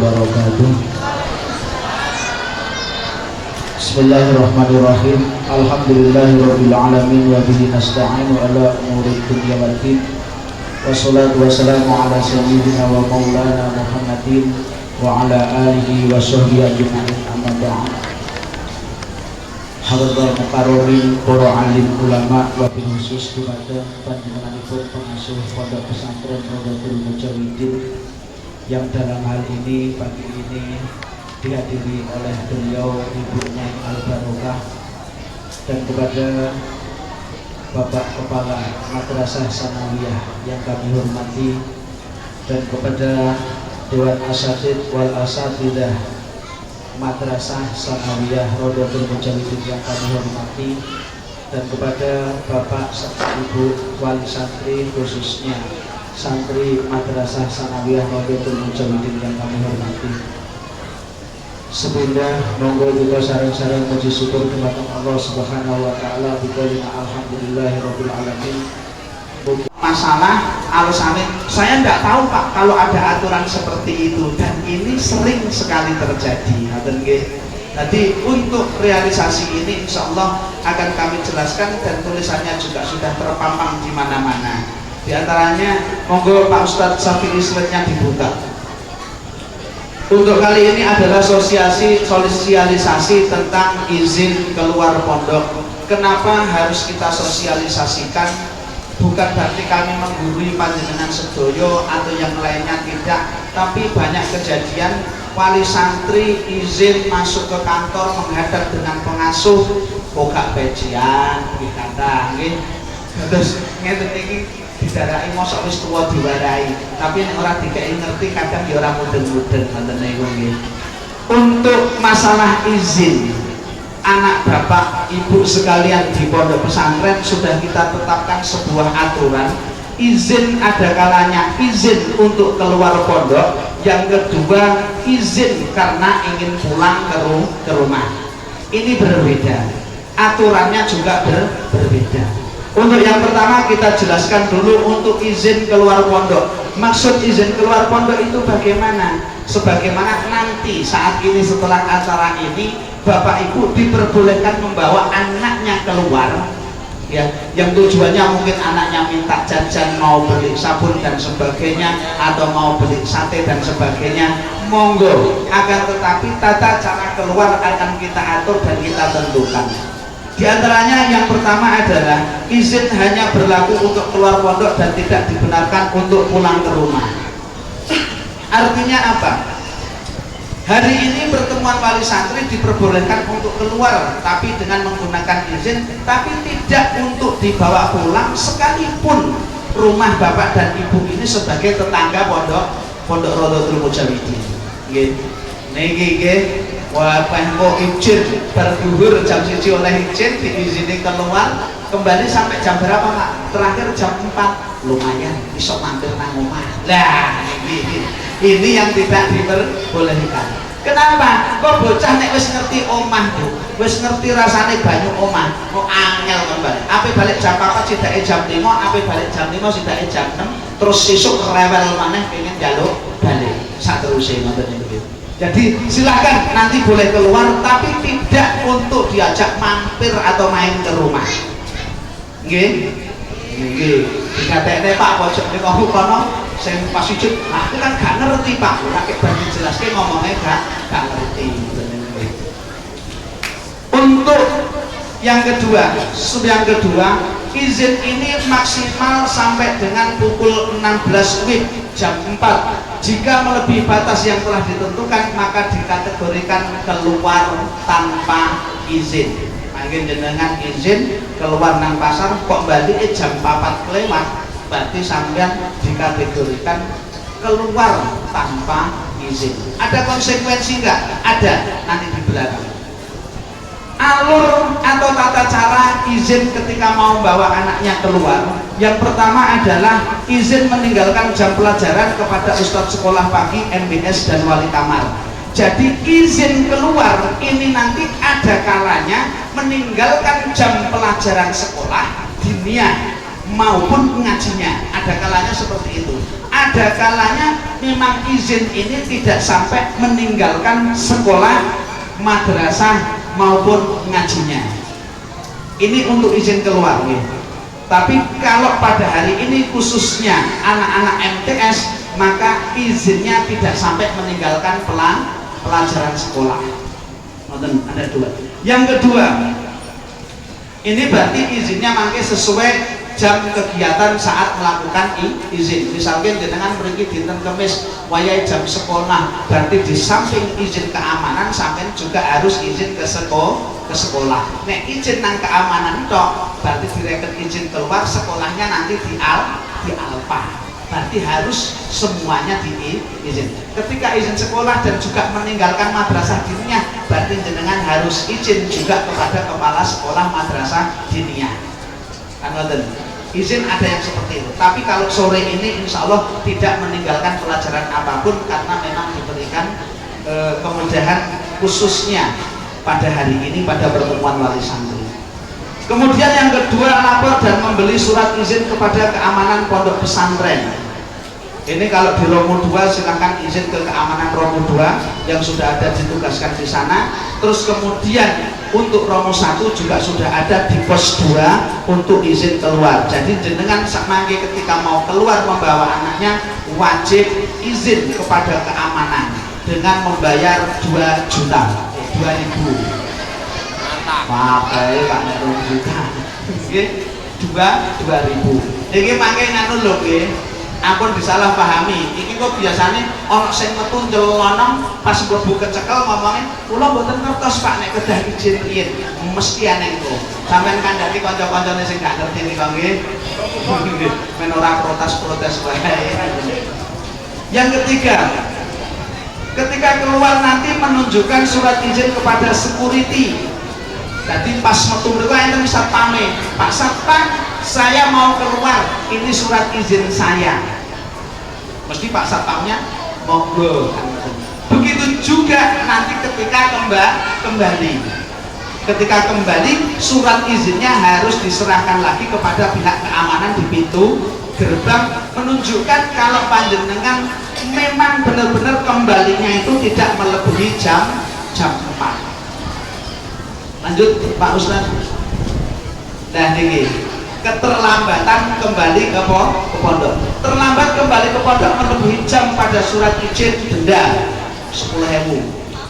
wabarakatuh. Bismillahirrahmanirrahim. Alhamdulillahirabbil alamin wa bihi nasta'inu ala umuri dunya waddin. Wassalatu wassalamu ala sayyidina wa maulana Muhammadin wa ala alihi wa sahbihi ajma'in, amma ba'd. Hadirin mukarramin, para alim ulama, wabil khusus kepada panjenenganipun pengasuh pondok pesantren Rodotul Mujawidin yang dalam hal ini pagi ini dihadiri oleh beliau ibunya Al Barokah, dan kepada Bapak Kepala Madrasah Sanawiyah yang kami hormati, dan kepada Dewan Asatidz wal Asatidzah Madrasah Sanawiyah Rodotul Mujawidin yang kami hormati, dan kepada Bapak serta Ibu wali santri, khususnya santri Madrasah Sanawiyah Rodotul Mujawidin yang kami hormati. Sebelumnya monggo kita sareng-sareng puji syukur kepada Allah Subhanahu wa taala biqaulina alhamdulillahirabbil alamin. Masalah alasannya saya tidak tahu Pak kalau ada aturan seperti itu, dan ini sering sekali terjadi. Jadi untuk realisasi ini insya Allah akan kami jelaskan, dan tulisannya juga sudah terpampang di mana-mana. Di antaranya monggo Pak Ustadz Syafi'i slide-nya dibuka. Untuk kali ini adalah sosialisasi tentang izin keluar pondok. Kenapa harus kita sosialisasikan? Bukan berarti kami menggurui panjenengan sedoyo atau yang lainnya, tidak, tapi banyak kejadian wali santri izin masuk ke kantor menghadap dengan pengasuh buka bejian dikata terus ngeten iki didarai mosok wis tuwa diwarai, tapi nek ora dikei ngerti kadang ya ora mudeng-mudeng ngoten niku nggih. Untuk masalah izin anak bapak ibu sekalian di pondok pesantren sudah kita tetapkan sebuah aturan. Izin ada kalanya izin untuk keluar pondok, yang kedua izin karena ingin pulang ke rumah. Ini berbeda, aturannya juga berbeda. Untuk yang pertama kita jelaskan dulu untuk izin keluar pondok. Maksud izin keluar pondok itu bagaimana? Sebagaimana nanti saat ini setelah acara ini bapak ibu diperbolehkan membawa anaknya keluar, ya, yang tujuannya mungkin anaknya minta jajan, mau beli sabun dan sebagainya, atau mau beli sate dan sebagainya, monggo. Akan tetapi tata cara keluar akan kita atur dan kita tentukan. Di antaranya yang pertama adalah izin hanya berlaku untuk keluar pondok dan tidak dibenarkan untuk pulang ke rumah. Artinya apa? Hari ini pertemuan wali santri diperbolehkan untuk keluar, tapi dengan menggunakan izin, tapi tidak untuk dibawa pulang, sekalipun rumah bapak dan ibu ini sebagai tetangga pondok Rodotul Mujawidin. Niki nggih, wah kok izin berduhur jam 1 oleh izin diizini keluar, kembali sampai jam berapa Pak? Terakhir jam 4, lumayan bisa mampir nang omah. Lah ini yang tidak diperbolehkan. Kenapa? Kok bocah nek wis ngerti omah Bu, wis ngerti rasane banyu omah, kok angel kembali. Ape balik jam 4 sidake jam 5, ape balik jam 5 sidake jam 6, terus sesuk rewel maneh pengen njaluk balik. Saterusé ngoten niku. Jadi silakan nanti boleh keluar, tapi tidak untuk diajak mampir atau main ke rumah. Nggih. Nggih. Dikatekne Pak pojok niku kono sing pas sujud, aku kan gak ngerti Pak. Ora kek bagi jelaske ngomongnya gak ngerti. Untuk yang kedua, izin ini maksimal sampai dengan pukul 16 WIB jam 4. Jika melebihi batas yang telah ditentukan, maka dikategorikan keluar tanpa izin. Mungkin jenengan izin keluar nang pasar kok balik jam 4 kelewat, berarti sampean dikategorikan keluar tanpa izin. Ada konsekuensi enggak? Ada, nanti di belakang. Alur atau tata cara izin ketika mau bawa anaknya keluar, yang pertama adalah izin meninggalkan jam pelajaran kepada ustadz sekolah pagi, MBS, dan wali kamar. Jadi izin keluar ini nanti ada kalanya meninggalkan jam pelajaran sekolah diniyah maupun ngajinya, ada kalanya seperti itu. ada kalanya memang izin ini tidak sampai meninggalkan sekolah, madrasah maupun ngajinya. Ini untuk izin keluar ya. Tapi kalau pada hari ini khususnya anak-anak MTS, maka izinnya tidak sampai meninggalkan pelajaran sekolah. Ada dua. Yang kedua, ini berarti izinnya mangke sesuai jam kegiatan saat melakukan izin. Misalnya jenengan pergi dinten Kamis wayahe jam sekolah, berarti di samping izin keamanan sampean juga harus izin ke sekolah. Nek izin nang keamanan tok, berarti direken izin keluar sekolahnya nanti di alfa. Berarti harus semuanya diizin. Ketika izin sekolah dan juga meninggalkan madrasah diniyah, berarti jenengan harus izin juga kepada kepala sekolah madrasah diniyah. Kan ngoten. Izin ada yang seperti itu. Tapi kalau sore ini insya Allah tidak meninggalkan pelajaran apapun karena memang diberikan kemudahan khususnya pada hari ini pada pertemuan wali santri. Kemudian yang kedua, lapor dan membeli surat izin kepada keamanan pondok pesantren. Ini kalau di Romo 2 silahkan izin ke keamanan Romo 2 yang sudah ada ditugaskan di sana. Terus kemudian untuk Romo 1 juga sudah ada di pos 2 untuk izin keluar. Jadi jenengan sakmangke ketika mau keluar membawa anaknya wajib izin kepada keamanan dengan membayar 2 juta, 2.000. Pakai Pak Nek 2 juta. Nggih, 2.000. Iki mangke nganu lho nggih. Ampun disalahpahami, iki kok biasanya ono sing metu ndelonong pas mlebu kecekel ngomongin kula mboten ngertos Pak nek kedah izin riyen. Mesti aneh kok. Sampeyan kandhani kanca-kancane sing gak ngerti nika nggih. Men ora protes-protes wae. Yang ketiga, ketika keluar nanti menunjukkan surat izin kepada security. Jadi pas metu mriku enten satpame, Pak Satpam, saya mau keluar, ini surat izin saya. Mesti Pak Satpamnya monggo. Begitu juga nanti ketika kembali. Ketika kembali, surat izinnya harus diserahkan lagi kepada pihak keamanan di pintu gerbang, menunjukkan kalau panjenengan memang benar-benar kembalinya itu tidak melebihi jam 4. Lanjut Pak Ustaz. Nah ini keterlambatan kembali ke pondok. Terlambat kembali ke pondok melebihi jam pada surat izin denda 10.000.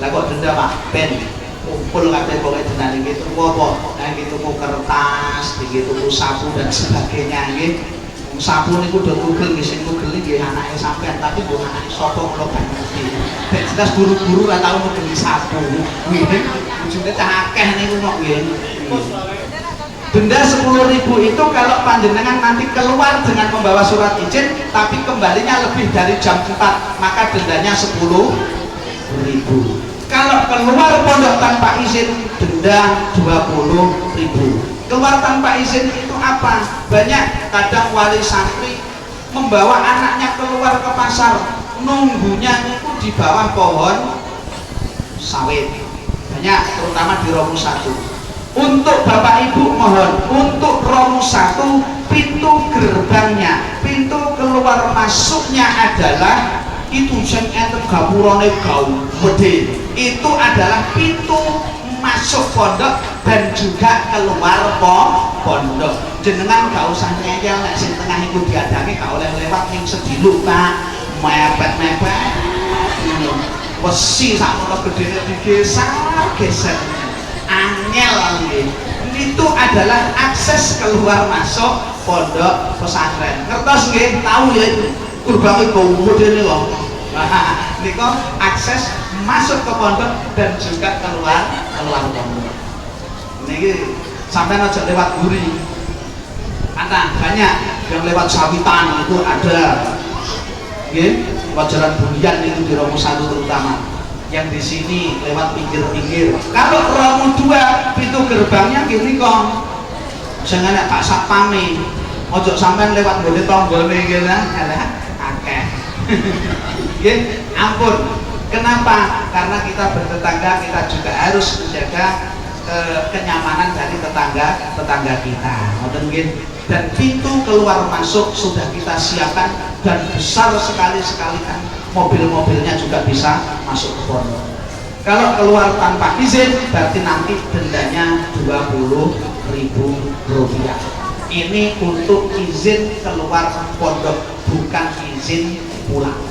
Lah kok denda Pak? Ben kumpul kabeh pokoke denda niki tuku apa? Nah iki tuku kertas, iki tuku sapu dan sebagainya nggih. Sapu niku do tugel nggih, sing tugel nggih anake sampean, tapi mbok anake sapa kula gak ngerti. Ben jelas guru-guru ora tau nugeli sapu. Nggih. Ujungnya cah akeh niku kok nggih. Denda 10.000 itu kalau panjenengan nanti keluar dengan membawa surat izin tapi kembalinya lebih dari jam 4, maka dendanya 10.000. Kalau keluar pondok tanpa izin, denda 20.000. Keluar tanpa izin itu apa? Banyak kadang wali santri membawa anaknya keluar ke pasar, nunggunya itu di bawah pohon sawit. Banyak, terutama di Romo 1. Untuk Bapak Ibu mohon, untuk Romo 1 pintu gerbangnya, pintu keluar masuknya adalah itu sing enten gapurane gede. Itu adalah pintu masuk pondok dan juga keluar pondok. Jenengan gak usah ngeyel nek sing tengah iku diadangi gak oleh lewat ning sediluk Pak. Mepet-mepet. Wesi sakmono gedene digeser-geser. Angel nggih. Itu adalah akses keluar masuk pondok pesantren. Ngertos nggih? Tahu ya itu. Kurbange gede kok. Nah, niku akses masuk ke pondok dan juga keluar pondok. Niki sampean aja lewat guri. Ana banyak yang lewat sawitan itu ada. Nggih, lewat jalan bulian itu di Romo 1 terutama. Yang di sini lewat pinggir-pinggir. Kalau Romo 2 pintu gerbangnya gini kok. Jangan ada Pak Satpame. Ojo sampean lewat nggone tanggane iki lah, akeh. Nggih, ampun. Kenapa? Karena kita bertetangga, kita juga harus menjaga kenyamanan dari tetangga kita. Ngoten nggih. Dan pintu keluar masuk sudah kita siapkan dan besar sekali kan mobil-mobilnya juga bisa masuk ke pondok. Kalau keluar tanpa izin berarti nanti dendanya Rp20.000. Ini untuk izin keluar pondok, bukan izin pulang.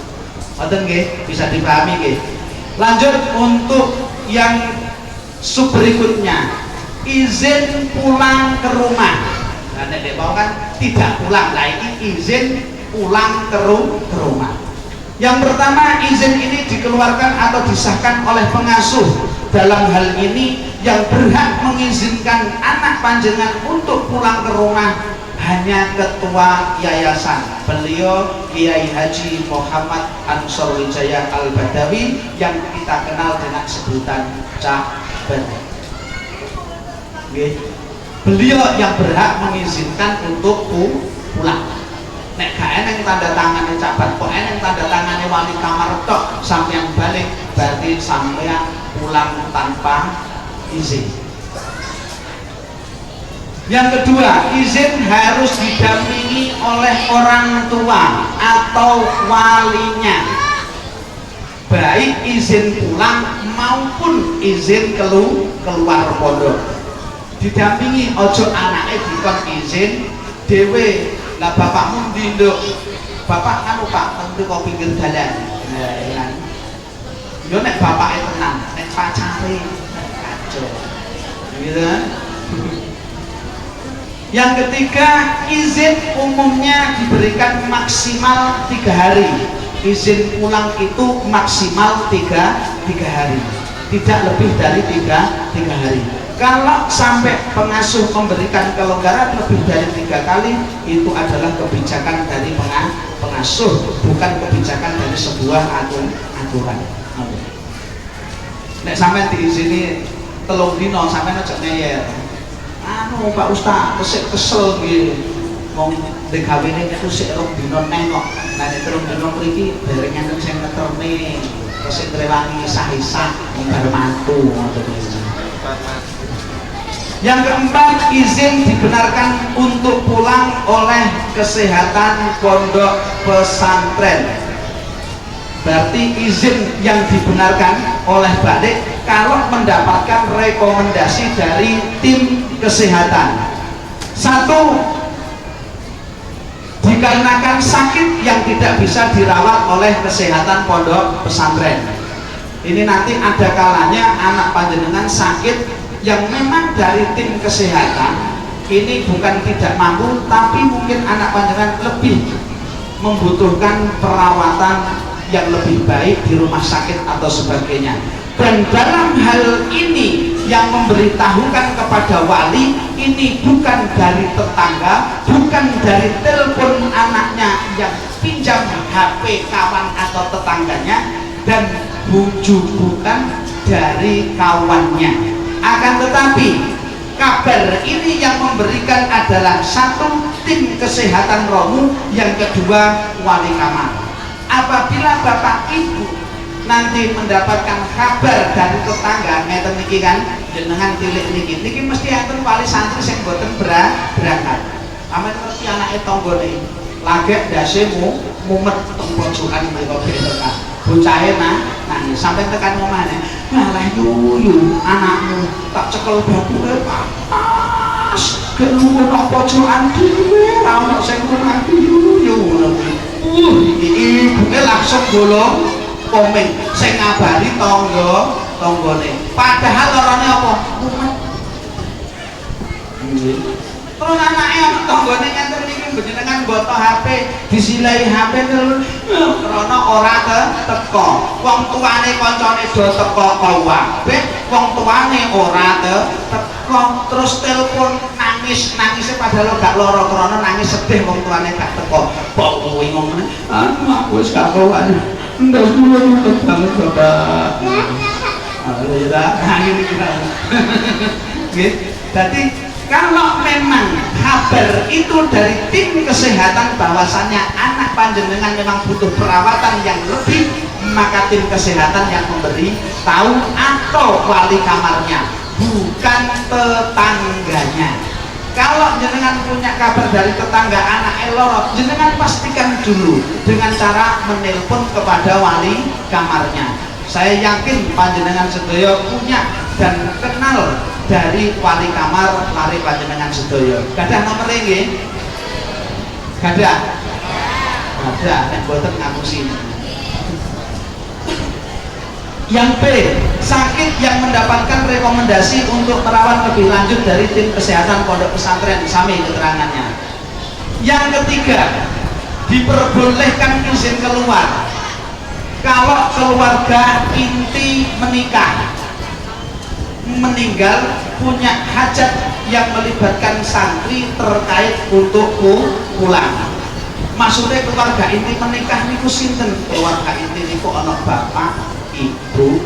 Ngoten nggih, bisa dipahami nggih. Lanjut untuk yang sub berikutnya, izin pulang ke rumah. Nah, nek mau kan tidak pulang, lah ini izin pulang ke rumah. Yang pertama, izin ini dikeluarkan atau disahkan oleh pengasuh. Dalam hal ini yang berhak mengizinkan anak panjenengan untuk pulang ke rumah hanya ketua yayasan. Beliau Kiai Haji Muhammad Ansor Wijaya Al-Badawi yang kita kenal dengan sebutan Cah Ben. Beliau yang berhak mengizinkan untuk pulang. Nek gak eneng tanda tangannya cabat, kok eneng tanda tangannya wali kamar tok sampeyan balik, berarti sampeyan pulang tanpa izin. Yang kedua, izin harus didampingi oleh orang tua atau walinya, baik izin pulang maupun izin keluar pondok. Didampingi, ojo anaknya dikon izin dewe. Lah bapakmu ndi nduk? Bapak anu Pak, tentu kok pinggir dalan. Nah, ya. Yo nek bapake tenang, nek pacare kacau. Gitu kan? Yang ketiga, izin umumnya diberikan maksimal 3 hari. Izin pulang itu maksimal 3 hari, tidak lebih dari 3 hari. Kalau sampai pengasuh memberikan kelonggaran lebih dari 3 kali, itu adalah kebijakan dari pengasuh, bukan kebijakan dari sebuah aturan. Nek sampai diizini 3 dino, sampai aja ngeyel. Anu Pak Ustaz, kesel gitu. Wong DKW-ne itu sik 2 dino nengok. Nah nek 3 dino mriki bareng sing ngeterne, sing ngrewangi sah-sah bar mantu ngoten iki. Yang keempat, izin dibenarkan untuk pulang oleh kesehatan pondok pesantren. Berarti izin yang dibenarkan oleh Badik kalau mendapatkan rekomendasi dari tim kesehatan. 1, dikarenakan sakit yang tidak bisa dirawat oleh kesehatan pondok pesantren. Ini nanti ada kalanya anak panjenengan sakit yang memang dari tim kesehatan ini bukan tidak mampu, tapi mungkin anak panjenengan lebih membutuhkan perawatan yang lebih baik di rumah sakit atau sebagainya. Dan dalam hal ini yang memberitahukan kepada wali ini bukan dari tetangga, bukan dari telepon anaknya yang pinjam HP kawan atau tetangganya, dan bukan dari kawannya. Akan tetapi kabar ini yang memberikan adalah 1, tim kesehatan romu, yang kedua wali kamar. Apabila bapak ibu nanti mendapatkan kabar dari tetangga ngeten niki kan jenengan tilik niki mesti enten wali santri sing boten berangkat. Amen ngerti anake tanggane lagi dasemu mumet teng pojokan mriko tekan. Bocahe nangis sampai tekan omahne. Malah yuyu anakmu tak cekel babuke panas. Keluwen nang pojokan dhewe ra ono sing ngerti yuyu ngono kuwi. Ibuke langsung bolong komeng sing ngabari tanggane. Padahal lorone apa? Mumet. Terus anake ana tanggane ngenten niki jenengan boto HP, disilai HP terus krana ora teko. Wong tuane kancane do teko kabeh, wong tuane ora teko, terus telepon nangis padahal gak lara krana nangis sedih wong tuane gak teko. Kok kuwi ngomong, "Anu aku wis gak kawan." Ndak kula nutut banget Bapak. Halo ya, ini kita. Nggih. Jadi kalau memang kabar itu dari tim kesehatan bahwasannya anak panjenengan memang butuh perawatan yang lebih, maka tim kesehatan yang memberi tahu atau wali kamarnya, bukan tetangganya. Kalau jenengan punya kabar dari tetangga anak loro, jenengan pastikan dulu dengan cara menelpon kepada wali kamarnya. Saya yakin panjenengan sedaya punya dan kenal dari wali kamar lari panjenengan sedaya. Gadah nomor nggih? Gadah? Gadah, nek boten ngapusi. Yang B, sakit yang mendapatkan rekomendasi untuk merawat lebih lanjut dari tim kesehatan pondok pesantren, sami keterangannya. Yang ketiga, diperbolehkan izin keluar kalau keluarga inti menikah, meninggal, punya hajat yang melibatkan santri terkait untuk pulang. Maksudnya keluarga inti menikah niku sinten? Keluarga inti niku ana bapak, ibu,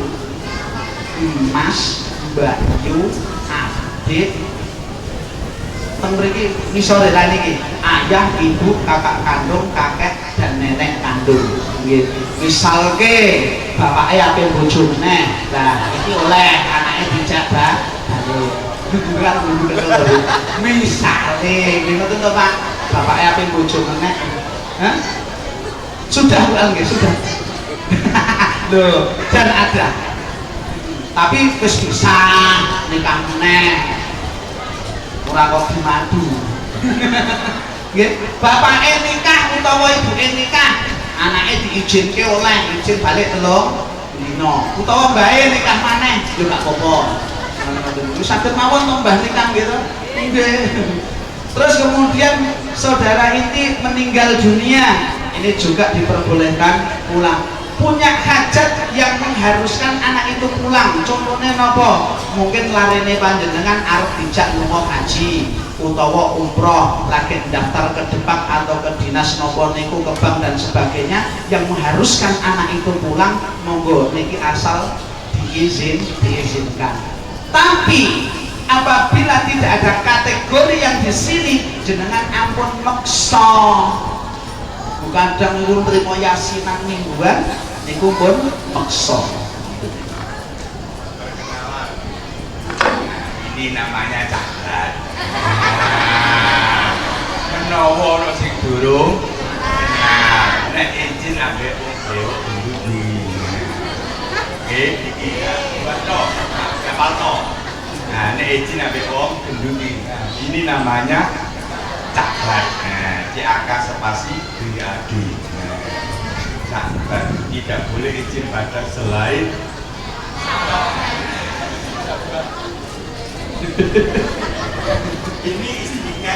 emas, mbahyu, adik, mriki ngisore la niki ayah, ibu, kakak kandung, kakek dan nenek kandung. Nggih. Misalke bapake ape bojo meneh. Lah iki oleh anake dijak kan misale ngoten to Pak. Bapake ape bojo meneh. Hah? Sudah bukan nggih, sudah. Loh, dan ada. Tapi wis bisa nikah meneh. Ora kok dimadu. Nggih, bapake nikah utawa ibuke nikah, anake diizinke oleh izin balik telo dina. Utawa mbahe nikah maneh, yo gak apa-apa. Wis saged mawon to mbah nikah gitu. Nggih. Terus kemudian saudara inti meninggal dunia, ini juga diperbolehkan pulang. Punya hajat yang mengharuskan anak itu pulang, contohnya nopo, mungkin larene panjenengan arep dijak lunga haji utawa umroh, lagi daftar ke Depak atau ke dinas nopo niku ke bank dan sebagainya, yang mengharuskan anak itu pulang, monggo niki asal diizinkan. Tapi apabila tidak ada kategori yang di sini, jenengan ampun meksa, bukan dang nrimo yasinan mingguan niku pun maksa. Ini namanya cacat. Menawa ono sing durung benar, nek izin ambek dewa budi. Nggih, iki bato, kapalno. Nah, nek izin ambek wong budi. Ini namanya cacat. Nah, CAK spasi BAD. Cacat tidak boleh izin pada selain ini istrinya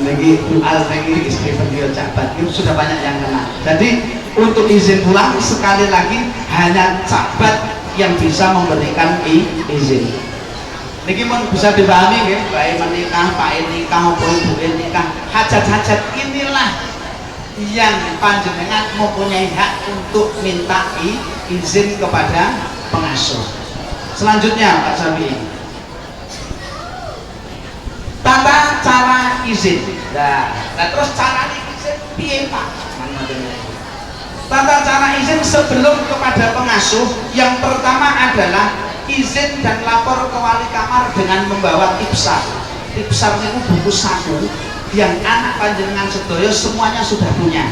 lagi dual lagi istri beliau cabat itu sudah banyak yang kenal. Jadi untuk izin pulang sekali lagi hanya cabat yang bisa memberikan izin. Niki pun bisa dipahami ya, baik menikah, pak nikah maupun ibu nikah, hajat-hajat inilah yang panjenengan mempunyai hak untuk minta izin kepada pengasuh. Selanjutnya Pak Sabi, tata cara izin. Nah terus cara izin piye Pak? Tata cara izin sebelum kepada pengasuh, yang pertama adalah izin dan lapor ke wali kamar dengan membawa tipsar. Tipsar itu buku saku yang anak panjenengan sedaya semuanya sudah punya.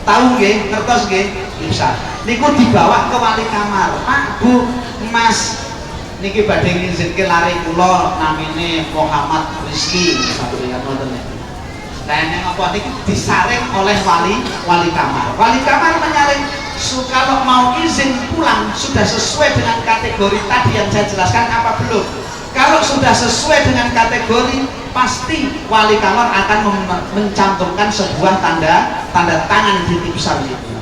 Tahu nggih, ngertos nggih? Tipsar. Niku dibawa ke wali kamar. Pak, Bu, Mas, niki badhe ngizinke lare kula namine Muhammad Rizki satu ingat wonten niku. Lah nek apa niki disaring oleh wali kamar. Wali kamar menyaring kalau mau izin pulang sudah sesuai dengan kategori tadi yang saya jelaskan apa belum? Kalau sudah sesuai dengan kategori, pasti wali kamar akan mencantumkan sebuah tanda tangan di tipsar itu.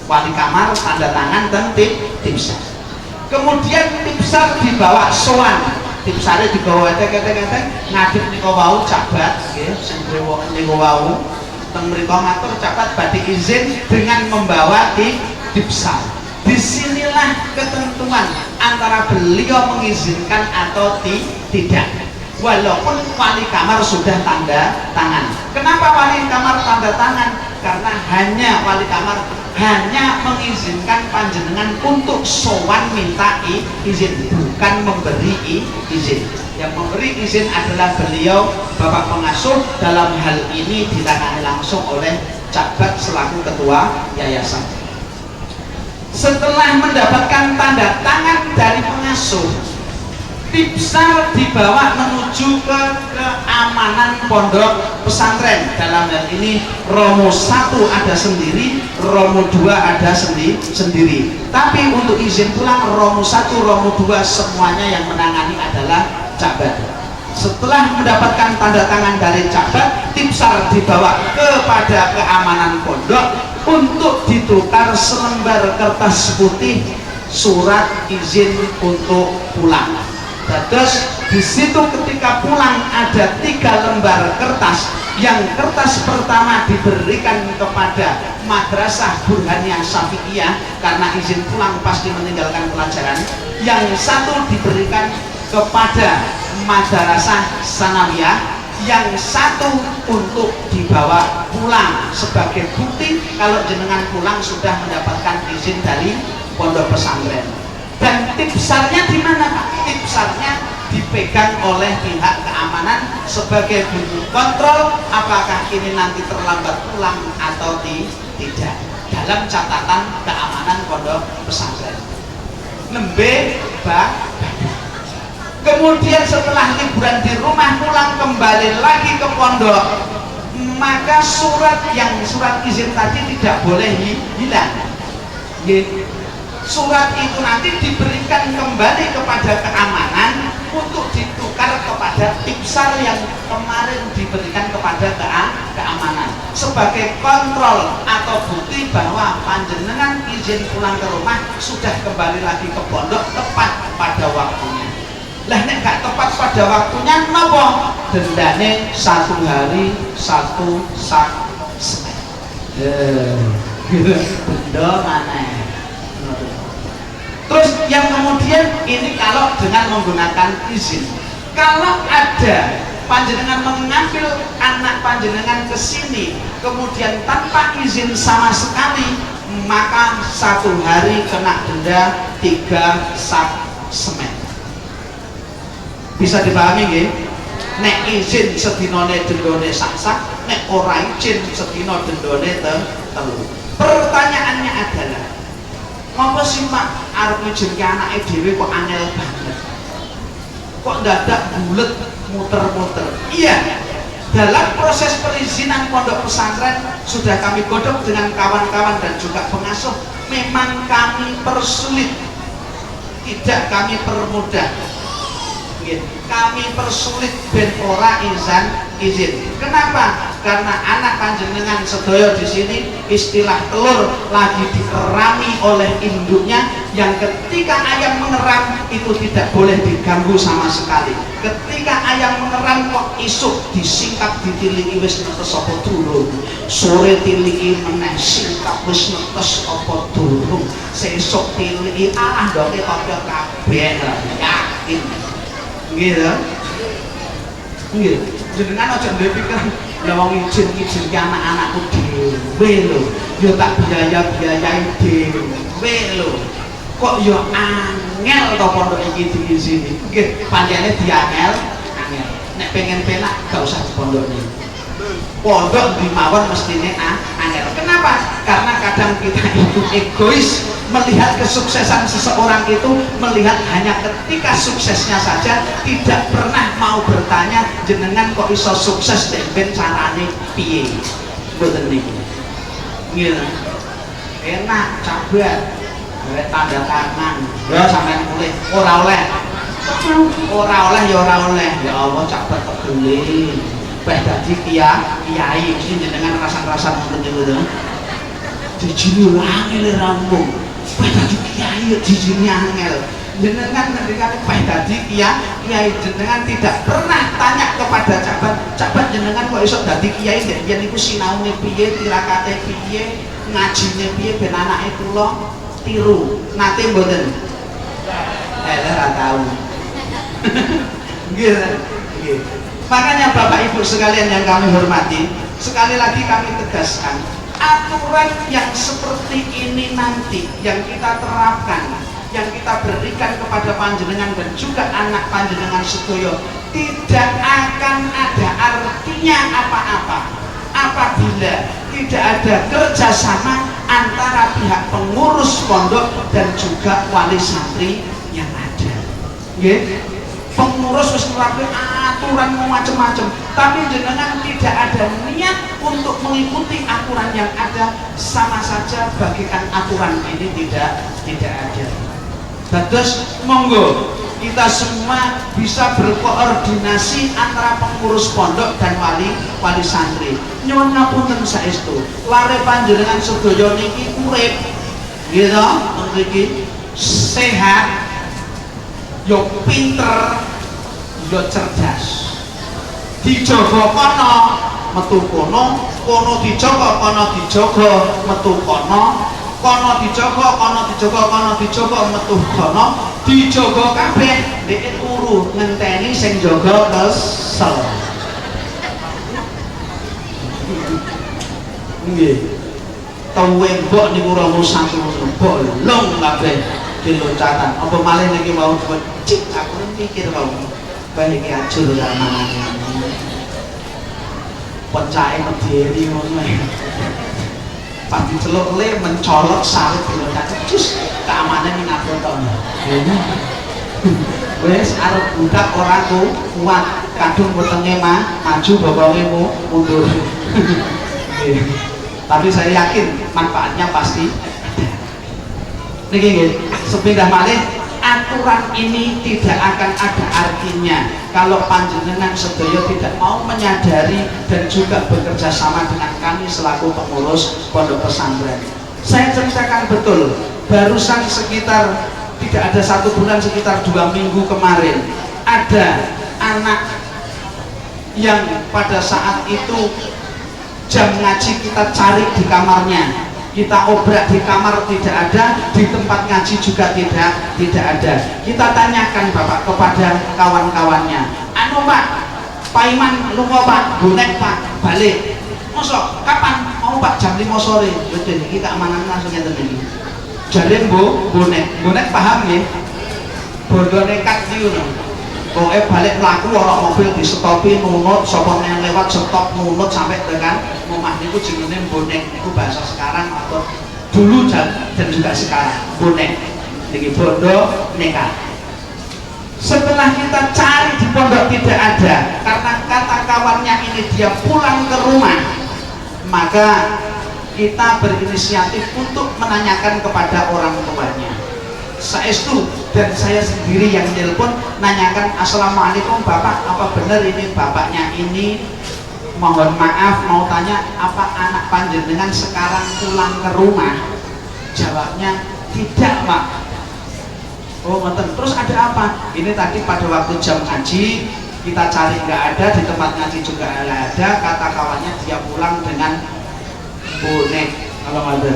Wali kamar tanda tangan dan tipsar. Kemudian tipsar dibawa sowan, tipsare dibawa kete-kete ngadep nika wau cabat nggih, sing niku wau teng mriku matur cabat badhe izin dengan membawa tipsar. Disinilah ketentuan antara beliau mengizinkan atau tidak. Walaupun wali kamar sudah tanda tangan. Kenapa wali kamar tanda tangan? Karena hanya wali kamar hanya mengizinkan panjenengan untuk sowan minta izin, bukan memberi izin. Yang memberi izin adalah beliau Bapak Pengasuh, dalam hal ini ditangani langsung oleh Cabat selaku ketua yayasan. Setelah mendapatkan tanda tangan dari pengasuh, Tipsar dibawa menuju ke keamanan pondok pesantren. Dalam hal ini Romo 1 ada sendiri, Romo 2 ada sendiri. Tapi untuk izin pulang Romo 1, Romo 2 semuanya yang menangani adalah Cabat. Setelah mendapatkan tanda tangan dari Cabat, Tipsar dibawa kepada keamanan pondok untuk ditukar selembar kertas putih surat izin untuk pulang. Terus di situ ketika pulang ada 3 lembar kertas. Yang kertas pertama diberikan kepada Madrasah Burhaniyah Syafi'iyah karena izin pulang pasti meninggalkan pelajaran. Yang satu diberikan kepada Madrasah Sanawiyah, yang satu untuk dibawa pulang sebagai bukti kalau jenengan pulang sudah mendapatkan izin dari pondok pesantren. Dan tipsarnya di mana Pak? Tipsarnya dipegang oleh pihak keamanan sebagai bentuk kontrol apakah ini nanti terlambat pulang atau tidak dalam catatan keamanan pondok pesantren. Nembe kemudian setelah liburan di rumah pulang kembali lagi ke pondok, maka surat izin tadi tidak boleh hilang. Surat itu nanti diberikan kembali kepada keamanan untuk ditukar kepada tipsar yang kemarin diberikan kepada keamanan sebagai kontrol atau bukti bahwa panjenengan izin pulang ke rumah sudah kembali lagi ke pondok tepat pada waktunya. Lah nek gak tepat pada waktunya napa? Dendane 1 hari 1 sak semen. Denda maneh. Terus yang kemudian ini kalau dengan menggunakan izin. Kalau ada panjenengan mengambil anak panjenengan ke sini kemudian tanpa izin sama sekali, maka 1 hari kena denda 3 sak semen. Bisa dipahami nggih? Nek izin sedinone dendone sak-sak, nek ora izin sedina dendone telu. Pertanyaannya adalah, ngapa sih Pak arep ngijinke anake dhewe kok angel banget? Kok dadak bulet muter-muter? Iya, dalam proses perizinan pondok pesantren sudah kami godok dengan kawan-kawan dan juga pengasuh, memang kami persulit, tidak kami permudah. Kami persulit ben ora izin. Kenapa? Karena anak panjenengan sedaya di sini istilah telur lagi dikerami oleh induknya, yang ketika ayam mengeram itu tidak boleh diganggu sama sekali. Ketika ayam mengeram kok isuk disingkap ditiliki wis netes apa durung, sore tiliki meneh singkap wis netes apa durung, sesuk tiliki alah ndoke kaya kabeh yakin. Gitu, gitu. Jenengan aja ndek pikiran, lah wong izin ke anak-anakku dhewe lho, yo tak biaya-biayai dhewe lho. Kok yo angel to pondok iki diizini. Nggih, pancene diangel, angel. Nek pengen penak gak usah di pondok iki. Pondok di mawon mestine angel. Kenapa? Karena kadang kita itu egois melihat kesuksesan seseorang itu, melihat hanya ketika suksesnya saja, tidak pernah mau bertanya jenengan kok iso sukses ben carane piye. Mboten niku. Nggih. Enak Cabat. Gawe tanda tangan. Ya sampean mulih ora oleh. Ora oleh ya ora oleh. Ya Allah Cabat tegele. Wis dadi kiai mesti jenengan rasan-rasan ngoten niku to. Dijini angel rampung. Wis dadi kiai dijini angel. Jenengan ngendikane wis dadi kiai jenengan tidak pernah tanya kepada Cabat jenengan kok iso dadi kiai nek yen niku sinaune piye, tirakate piye, ngajine piye ben anake kula tiru. Nate mboten. Ora tahu. Nggih. Nggih. Makanya Bapak Ibu sekalian yang kami hormati, sekali lagi kami tegaskan, aturan yang seperti ini nanti yang kita terapkan, yang kita berikan kepada kepada panjenengan dan juga anak panjenengan sedoyo tidak akan ada artinya apa-apa apabila tidak ada kerjasama antara pihak pengurus pondok dan juga wali santri yang ada. Nggih. Pengurus wis nerapke aturan macam-macam, tapi jenengan tidak ada niat untuk mengikuti aturan yang ada, sama saja bagikan aturan ini tidak ada. Terus monggo kita semua bisa berkoordinasi antara pengurus pondok dan wali santri. Nyuwun ngapunten saestu, lare panjenengan sedaya niki urip gitu mriki sehat, yo pinter, yo cerdas. Dijaga kono, metu kono, kono dijaga, kono dijaga, metu kono, kono dijaga, kono dijaga, kono dijaga, metu kono, dijaga kabeh, nek turu ngenteni sing jaga kesel. Nggih. Tuwe mbok niku ora usah bolong kabeh diloncatan. Apa malih niki mau cik aku mikir wae. Bae iki ajur karo manane. Pencake medeni ngono ae. Pas diceluk le mencolok sawit diloncat. Cus, keamanan ning abot. Wes arep budak ora kuat, kadung wetenge maju bokonge mundur. Tapi saya yakin manfaatnya pasti ada. Niki nggih, sepindah malih aturan ini tidak akan ada artinya kalau panjenengan sedaya tidak mau menyadari dan juga bekerja sama dengan kami selaku pengurus pondok pesantren. Saya ceritakan betul, barusan sekitar tidak ada 1 bulan, sekitar 2 minggu kemarin ada anak yang pada saat itu jam ngaji kita cari di kamarnya, kita obrak di kamar tidak ada, di tempat ngaji juga tidak ada. Kita tanyakan Bapak kepada kawan-kawannya, anu Pak, Pak Iman lunga Pak, bonek Pak, balik mosok kapan mau Pak? Jam 5 sore. Betul, kita amanan langsung ngeten iki. Jare bonek paham nggih? Bondo nekat iki ngono. Pokoknya balik melaku orang mobil di stopi nunut, sopor yang lewat stop nunut sampai dengan rumah niku jenenge bonek. Itu bahasa sekarang atau dulu dan juga sekarang bonek. Jadi bondo nekat. Setelah kita cari di pondok tidak ada, karena kata kawannya ini dia pulang ke rumah, maka kita berinisiatif untuk menanyakan kepada orang tuanya. Saestu dan saya sendiri yang telepon nanyakan, assalamualaikum Bapak, apa benar ini bapaknya ini, mohon maaf mau tanya apa anak panjenengan sekarang pulang ke rumah? Jawabnya tidak Pak. Oh betul. Terus ada apa? Ini tadi pada waktu jam ngaji kita cari nggak ada, di tempat ngaji juga nggak ada, kata kawannya dia pulang dengan bonek. Kalau ada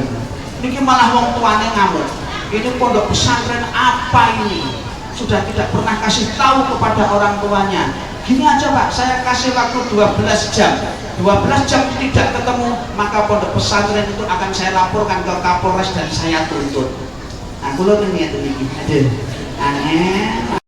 ini malah wong tuane ngamuk, ini pondok pesantren apa ini, sudah tidak pernah kasih tahu kepada orang tuanya. Gini aja Pak, saya kasih waktu 12 jam 12 jam tidak ketemu, maka pondok pesantren itu akan saya laporkan ke Kapolres dan saya tuntut. Nah, kula ini aduh aneh